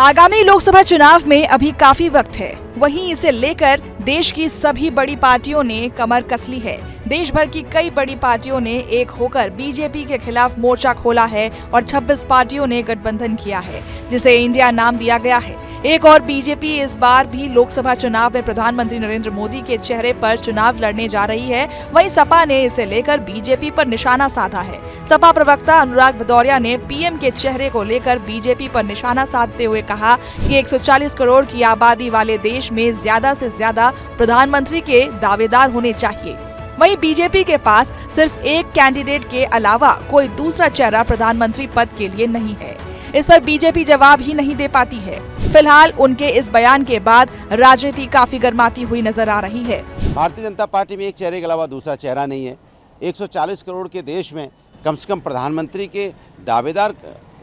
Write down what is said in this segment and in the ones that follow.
आगामी लोकसभा चुनाव में अभी काफी वक्त है, वहीं इसे लेकर देश की सभी बड़ी पार्टियों ने कमर कस ली है। देश भर की कई बड़ी पार्टियों ने एक होकर बीजेपी के खिलाफ मोर्चा खोला है और 26 पार्टियों ने गठबंधन किया है, जिसे इंडिया नाम दिया गया है। एक और बीजेपी इस बार भी लोकसभा चुनाव में प्रधानमंत्री नरेंद्र मोदी के चेहरे पर चुनाव लड़ने जा रही है। वहीं सपा ने इसे लेकर बीजेपी पर निशाना साधा है। सपा प्रवक्ता अनुराग भदौरिया ने पीएम के चेहरे को लेकर बीजेपी पर निशाना साधते हुए कहा कि 140 करोड़ की आबादी वाले देश में ज्यादा से ज्यादा प्रधानमंत्री के दावेदार होने चाहिए। वहीं बीजेपी के पास सिर्फ एक कैंडिडेट के अलावा कोई दूसरा चेहरा प्रधानमंत्री पद के लिए नहीं है। इस पर बीजेपी जवाब ही नहीं दे पाती है। फिलहाल उनके इस बयान के बाद राजनीति काफी गर्माती हुई नजर आ रही है। भारतीय जनता पार्टी में एक चेहरे के अलावा दूसरा चेहरा नहीं है। 140 करोड़ के देश में कम से कम प्रधानमंत्री के दावेदार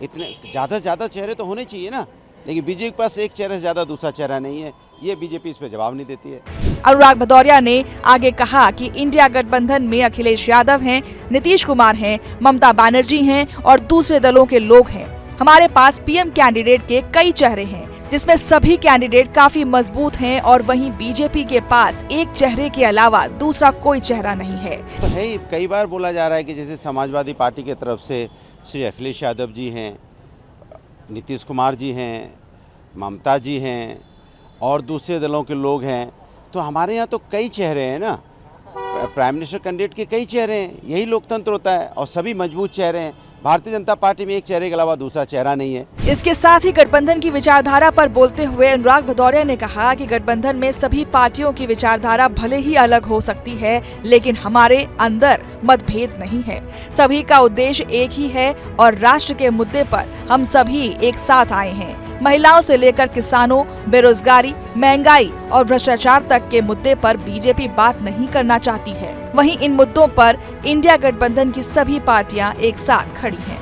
इतने ज़्यादा चेहरे तो होने चाहिए ना, लेकिन बीजेपी के पास एक चेहरे से ज़्यादा दूसरा चेहरा नहीं है। ये बीजेपी इस पर जवाब नहीं देती है। अनुराग भदौरिया ने आगे कहा कि इंडिया गठबंधन में अखिलेश यादव हैं, नीतीश कुमार हैं, ममता बनर्जी हैं और दूसरे दलों के लोग हैं। हमारे पास पीएम कैंडिडेट के कई चेहरे हैं, जिसमें सभी कैंडिडेट काफी मजबूत हैं और वहीं बीजेपी के पास एक चेहरे के अलावा दूसरा कोई चेहरा नहीं है। तो है ही, कई बार बोला जा रहा है कि जैसे समाजवादी पार्टी की तरफ से श्री अखिलेश यादव जी हैं, नीतीश कुमार जी हैं, ममता जी हैं और दूसरे दलों के लोग हैं, तो हमारे यहाँ तो कई चेहरे हैं ना। प्राइम मिनिस्टर कैंडिडेट के कई चेहरे हैं, यही लोकतंत्र होता है और सभी मजबूत चेहरे हैं। भारतीय जनता पार्टी में एक चेहरे के अलावा दूसरा चेहरा नहीं है। इसके साथ ही गठबंधन की विचारधारा पर बोलते हुए अनुराग भदौरिया ने कहा कि गठबंधन में सभी पार्टियों की विचारधारा भले ही अलग हो सकती है, लेकिन हमारे अंदर मतभेद नहीं है। सभी का उद्देश्य एक ही है और राष्ट्र के मुद्दे पर हम सभी एक साथ आए हैं। महिलाओं से लेकर किसानों, बेरोजगारी, महंगाई और भ्रष्टाचार तक के मुद्दे पर बीजेपी बात नहीं करना चाहती है। वहीं इन मुद्दों पर इंडिया गठबंधन की सभी पार्टियां एक साथ खड़ी हैं।